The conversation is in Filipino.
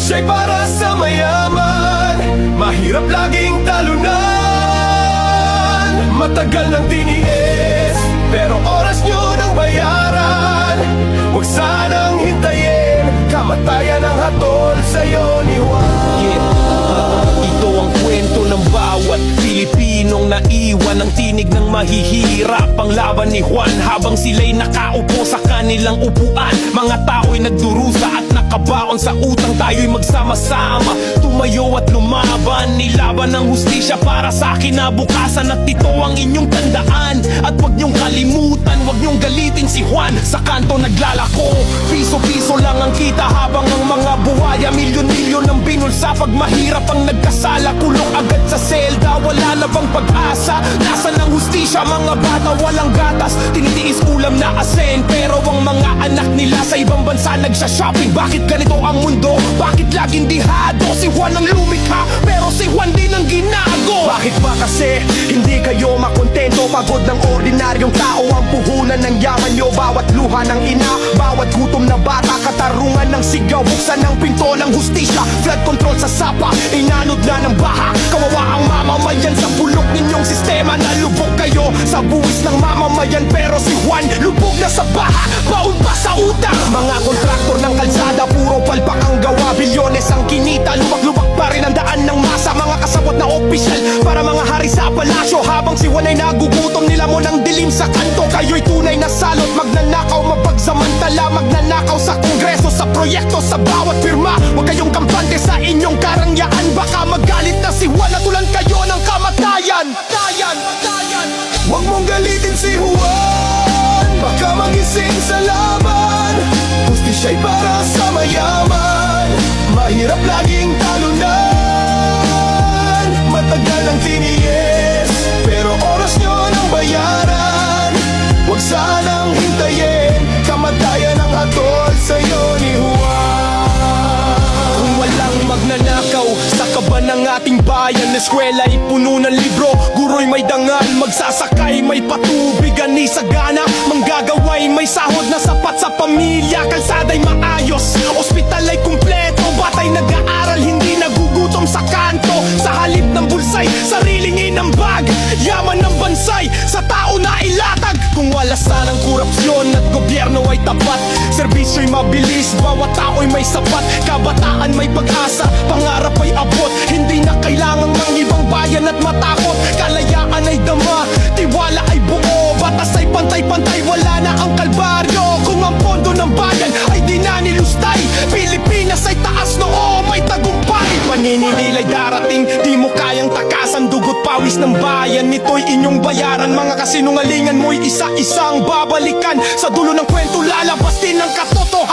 Hustisiya'y para sa mayaman, mahirap laging talunan. Matagal nang tiniis, pero oras nyo nang bayaran. Huwag sanang hintayin, kamatayan ang hatol sa'yo ni Juan. Ito ang kwento ng bawat Pilipinong naiwan ang tinig ng mahihirap. Ang laban ni Juan habang sila'y nakaupo sa kanilang upuan. Mga tao'y nagdurusa at nakabaon sa utang. Tayo'y magsama-sama, tumayo at lumaban. Nilaban ng hustisya para sa kinabukasan. At ito ang inyong tandaan. At huwag niyong kalimutan, huwag niyong galitin si Juan. Sa kanto naglalako, piso-piso lang ang kita, habang ang mga buhaya milyon-milyon ang binulsa. Pag mahirap ang nagkasala, kulong agad sa selda. Wala na bang pag-asa? Nasaan ang hustisya? Mga bata walang gatas, tinitiis ulam na asin, pero ang mga anak nila sa ibang bansa nagsha-shopping. Bakit ganito ang mundo? Bakit laging dihado? Si Juan ang lumikha, pero si Juan din ang ginago. Bakit ba kasi hindi kayo makontento? Pagod ng ordinaryong tao ang puhunan ng yaman nyo. Bawat luha ng ina, bawat gutom na bata, katarungan ng sigaw, buksan ng pinto ng hustisya. Flood control sa sapa, inanod na ng baha. Kawawa ang mamamayan sa bulok ninyong sistema. Nalubog kayo sa buwis ng mamamayan, pero si Juan lubog na sa baha, baon pa sa utang. Mga kontraktor ng kalsada, puro palpak ang gawa. Bilyones ang kinita, lubak-lubak pa rin ang daan ng masa. Mga kasabot na opisyal para mga hari sa palasyo, habang si Juan ay nagugutom. Nila mo ng dilim sa kanto, kayo'y tunay na salot. Magnanakaw, mapagsamantala, magnanakaw sa kongreso, sa proyekto, sa bawat firma. Huwag kayong kampante sa inyong karangyaan, baka magalit na si Juan at tulan kayo ng kamatayan. Huwag mong galitin si Juan, baka magising sa laban. Hustisya'y para sa mayaman, mahirap laging talunan. Matagal ang tiniis, pero oras nyo nang bayaran. Huwag sanang hintayin, kamatayan ang hatol sa'yo ni Juan. Kung walang magnanakaw sa kaban ng ating bayan, eskwela'y puno ng libro, guro'y may dangal, magsasakay may patubig, ani sagana, manggagaway may sahod na sapat sa pamilya. Kalsada'y maayos, ospital ay kumpleto, bata'y nag-aaral, hindi nagugutom sa kanto. Sa halip ng bulsay, sariling inambag, yaman ng bansay sa tao na ilatag. Kung wala sanang korupsyon at gobyerno ay tapat, serbisyo'y mabilis, bawat tao'y may sapat, kabataan may pag-asa, pangarap ay abot. Hindi na kailangan ng ibang bayan at matakot, kalayaan ay dama, tiwala ay buo, batas ay pantay-pantay, wala na ang kalbaryo. Kung ang pondo ng bayan ay di na nilustay, Pilipinas ay taas noo, may tagumpay. Paninilay darating, di mo kayang takasan, dugot pawis ng bayan, ito'y inyong bayaran. Mga kasinungalingan mo'y isa-isang babalikan, sa dulo ng kwento lalabas din ang katotohanan.